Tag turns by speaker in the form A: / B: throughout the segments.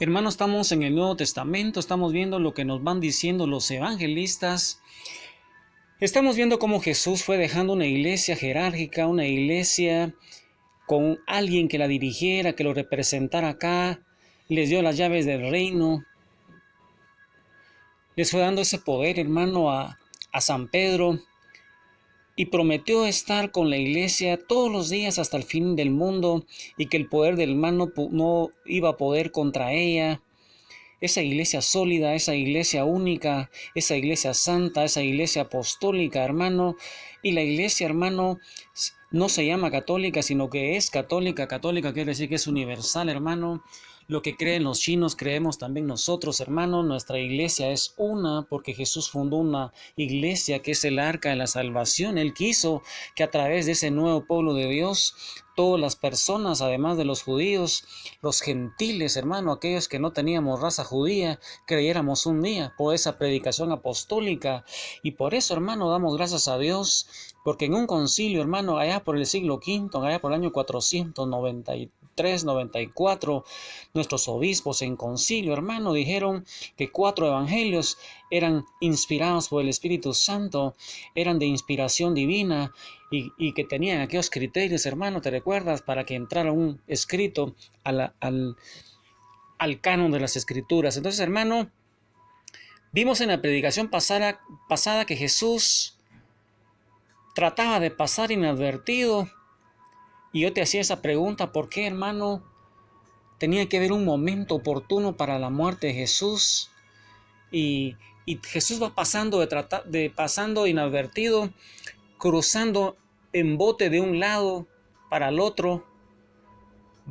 A: Hermanos, estamos en el Nuevo Testamento, estamos viendo lo que nos van diciendo los evangelistas. Estamos viendo cómo Jesús fue dejando una iglesia jerárquica, una iglesia con alguien que la dirigiera, que lo representara acá, les dio las llaves del reino, les fue dando ese poder, hermano, a San Pedro, y prometió estar con la iglesia todos los días hasta el fin del mundo, y que el poder del mal no iba a poder contra ella. Esa iglesia sólida, esa iglesia única, esa iglesia santa, esa iglesia apostólica, hermano. Y la iglesia, hermano, no se llama católica, sino que es católica. Católica quiere decir que es universal, hermano. Lo que creen los chinos, creemos también nosotros, hermano. Nuestra iglesia es una porque Jesús fundó una iglesia que es el arca de la salvación. Él quiso que a través de ese nuevo pueblo de Dios, todas las personas, además de los judíos, los gentiles, hermano, aquellos que no teníamos raza judía, creyéramos un día por esa predicación apostólica. Y por eso, hermano, damos gracias a Dios, porque en un concilio, hermano, allá por el siglo V, allá por el año 493-94, nuestros obispos en concilio, hermano, dijeron que 4 evangelios eran inspirados por el Espíritu Santo, eran de inspiración divina, y que tenían aquellos criterios, hermano, ¿te recuerdas? Para que entrara un escrito al canon de las Escrituras. Entonces, hermano, vimos en la predicación pasada que Jesús trataba de pasar inadvertido, y yo te hacía esa pregunta: ¿por qué, hermano, tenía que haber un momento oportuno para la muerte de Jesús? Y Jesús va pasando pasando inadvertido, cruzando en bote de un lado para el otro,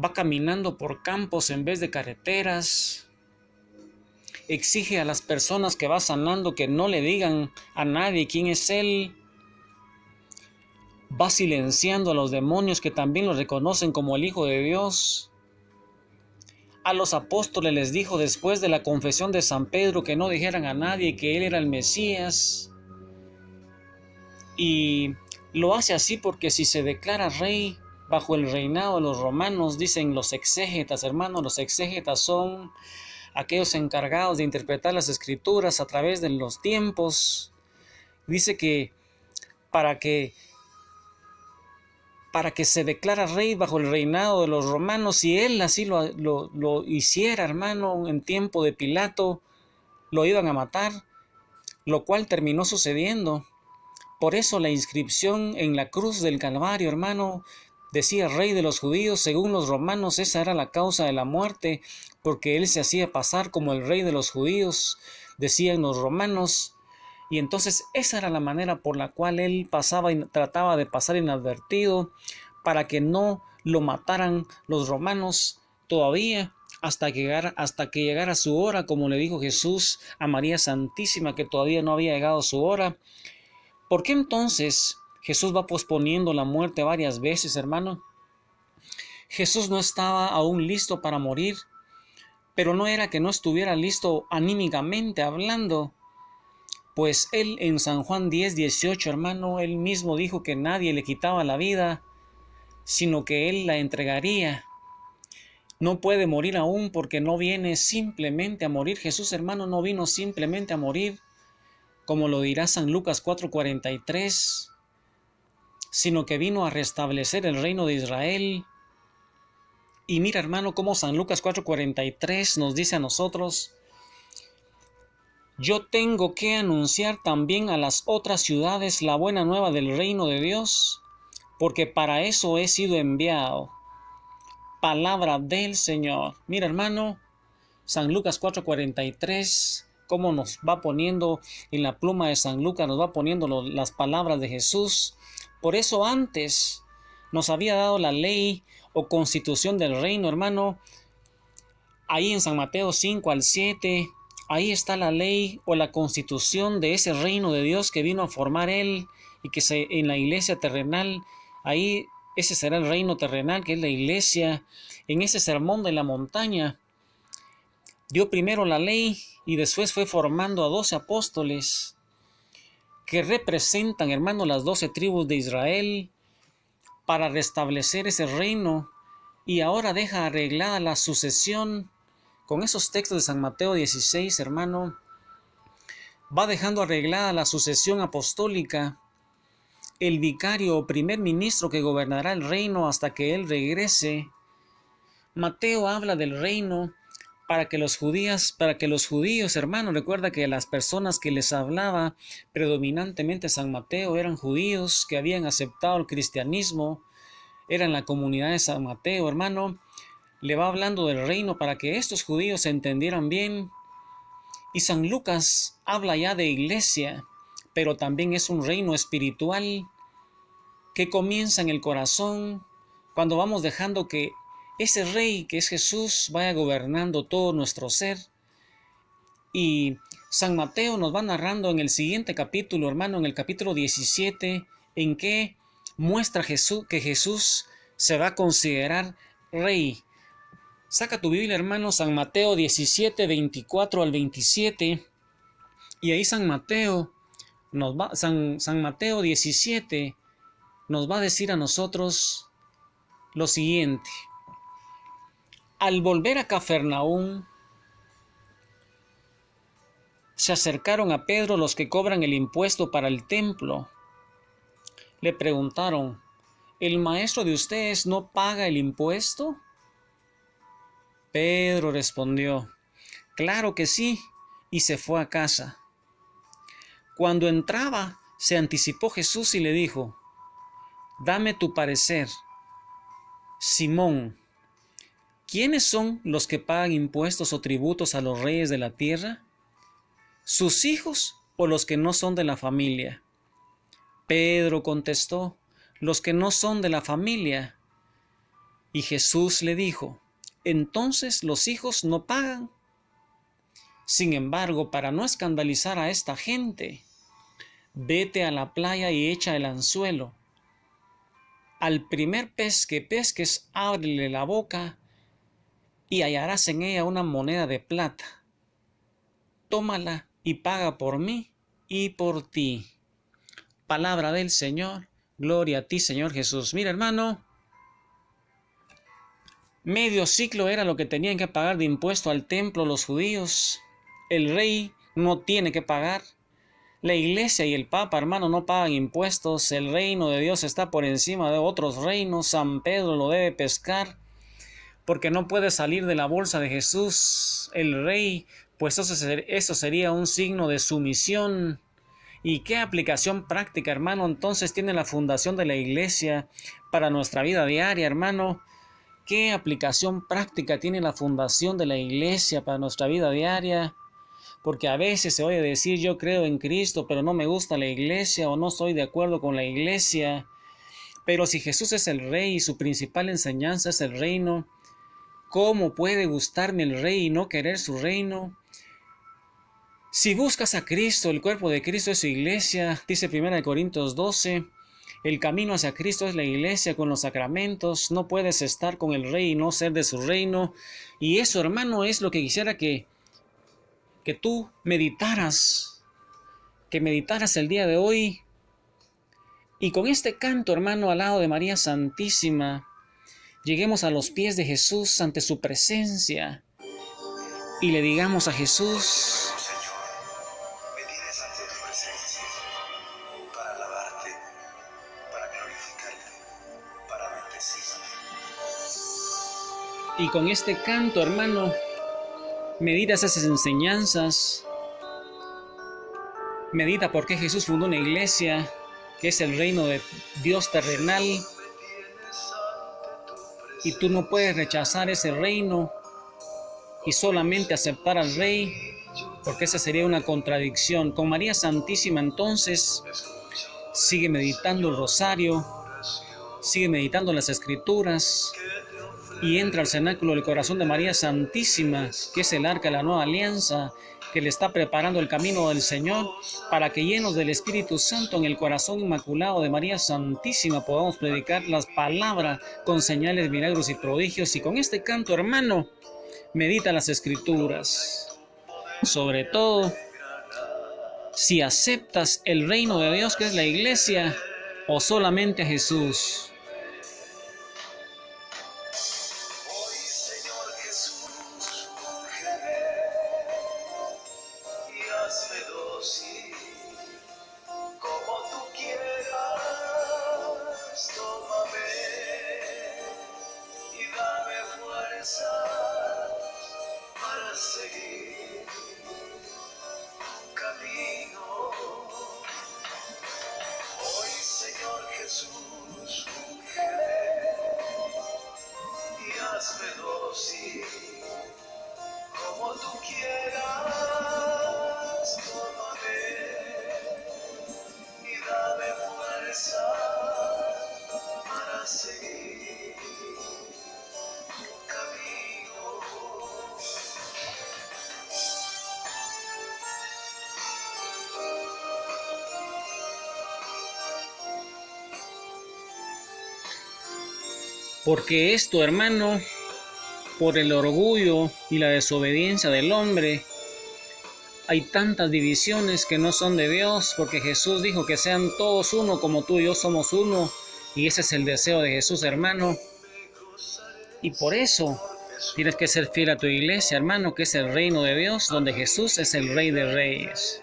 A: va caminando por campos en vez de carreteras, exige a las personas que va sanando que no le digan a nadie quién es Él, va silenciando a los demonios que también lo reconocen como el Hijo de Dios. A los apóstoles les dijo después de la confesión de San Pedro que no dijeran a nadie que Él era el Mesías, y lo hace así porque si se declara rey bajo el reinado de los romanos, dicen los exégetas, hermanos, los exégetas son aquellos encargados de interpretar las escrituras a través de los tiempos. Dice que para que se declara rey bajo el reinado de los romanos, si él así lo hiciera, hermano, en tiempo de Pilato, lo iban a matar, lo cual terminó sucediendo. Por eso la inscripción en la cruz del Calvario, hermano, decía rey de los judíos. Según los romanos, esa era la causa de la muerte, porque él se hacía pasar como el rey de los judíos, decían los romanos. Y entonces esa era la manera por la cual él pasaba y trataba de pasar inadvertido, para que no lo mataran los romanos todavía, hasta que llegara su hora, como le dijo Jesús a María Santísima, que todavía no había llegado su hora. ¿Por qué entonces Jesús va posponiendo la muerte varias veces, hermano? Jesús no estaba aún listo para morir, pero no era que no estuviera listo anímicamente hablando, pues él en San Juan 10:18, hermano, él mismo dijo que nadie le quitaba la vida, sino que él la entregaría. No puede morir aún porque no viene simplemente a morir. Jesús, hermano, no vino simplemente a morir, como lo dirá San Lucas 4:43, sino que vino a restablecer el reino de Israel. Y mira, hermano, cómo San Lucas 4:43 nos dice a nosotros: yo tengo que anunciar también a las otras ciudades la buena nueva del reino de Dios, porque para eso he sido enviado. Palabra del Señor. Mira, hermano, San Lucas 4:43, cómo nos va poniendo en la pluma de San Lucas, nos va poniendo las palabras de Jesús. Por eso antes nos había dado la ley o constitución del reino, hermano. Ahí en San Mateo 5-7, ahí está la ley o la constitución de ese reino de Dios que vino a formar Él, y que en la iglesia terrenal, ahí ese será el reino terrenal, que es la iglesia. En ese sermón de la montaña dio primero la ley y después fue formando a 12 apóstoles que representan, hermano, las 12 tribus de Israel, para restablecer ese reino. Y ahora deja arreglada la sucesión con esos textos de San Mateo 16, hermano, va dejando arreglada la sucesión apostólica, el vicario o primer ministro que gobernará el reino hasta que él regrese. Mateo habla del reino para que los judíos, hermano, recuerda que las personas que les hablaba predominantemente San Mateo eran judíos que habían aceptado el cristianismo, eran la comunidad de San Mateo, hermano. Le va hablando del reino para que estos judíos se entendieran bien. Y San Lucas habla ya de iglesia, pero también es un reino espiritual que comienza en el corazón cuando vamos dejando que ese rey que es Jesús vaya gobernando todo nuestro ser. Y San Mateo nos va narrando en el siguiente capítulo, hermano, en el capítulo 17, en que muestra que Jesús se va a considerar rey. Saca tu Biblia, hermano, San Mateo 17, 24 al 27, y ahí San Mateo 17 nos va a decir a nosotros lo siguiente. Al volver a Cafarnaúm, se acercaron a Pedro los que cobran el impuesto para el templo. Le preguntaron, ¿el maestro de ustedes no paga el impuesto? Pedro respondió, claro que sí, y se fue a casa. Cuando entraba, se anticipó Jesús y le dijo, dame tu parecer. Simón, ¿quiénes son los que pagan impuestos o tributos a los reyes de la tierra? ¿Sus hijos o los que no son de la familia? Pedro contestó, los que no son de la familia. Y Jesús le dijo, entonces los hijos no pagan. Sin embargo, para no escandalizar a esta gente, vete a la playa y echa el anzuelo. Al primer pez que pesques, ábrele la boca y hallarás en ella una moneda de plata. Tómala y paga por mí y por ti. Palabra del Señor. Gloria a ti, Señor Jesús. Mira, hermano, medio ciclo era lo que tenían que pagar de impuesto al templo los judíos. El rey no tiene que pagar. La iglesia y el papa, hermano, no pagan impuestos. El reino de Dios está por encima de otros reinos. San Pedro lo debe pescar porque no puede salir de la bolsa de Jesús, el rey, pues eso sería un signo de sumisión. ¿Y qué aplicación práctica, hermano, entonces tiene la fundación de la iglesia para nuestra vida diaria, hermano? ¿Qué aplicación práctica tiene la fundación de la iglesia para nuestra vida diaria? Porque a veces se oye decir yo creo en Cristo, pero no me gusta la iglesia o no estoy de acuerdo con la iglesia. Pero si Jesús es el rey y su principal enseñanza es el reino, ¿cómo puede gustarme el rey y no querer su reino? Si buscas a Cristo, el cuerpo de Cristo es su iglesia, dice 1 Corintios 12, el camino hacia Cristo es la iglesia con los sacramentos, no puedes estar con el rey y no ser de su reino. Y eso, hermano, es lo que quisiera que tú meditaras, el día de hoy. Y con este canto, hermano, al lado de María Santísima, lleguemos a los pies de Jesús ante su presencia y le digamos a Jesús,
B: para alabarte, para glorificarte, para bendecirte.
A: y con este canto, hermano, medita esas enseñanzas, medita por qué Jesús fundó una iglesia, que es el reino de Dios terrenal, y tú no puedes rechazar ese reino y solamente aceptar al Rey, porque esa sería una contradicción. Con María Santísima, entonces, sigue meditando el rosario, sigue meditando las Escrituras y entra al cenáculo del corazón de María Santísima, que es el arca de la nueva alianza, que le está preparando el camino del Señor, para que llenos del Espíritu Santo en el corazón inmaculado de María Santísima podamos predicar las palabras con señales, milagros y prodigios. Y con este canto, hermano, medita las Escrituras. Sobre todo, si aceptas el reino de Dios, que es la iglesia, o solamente a Jesús.
B: Hoy, Señor Jesús, urge
A: Porque esto, hermano, por el orgullo y la desobediencia del hombre, hay tantas divisiones que no son de Dios, porque Jesús dijo que sean todos uno como tú y yo somos uno, y ese es el deseo de Jesús, hermano. Y por eso tienes que ser fiel a tu iglesia, hermano, que es el reino de Dios, donde Jesús es el Rey de Reyes.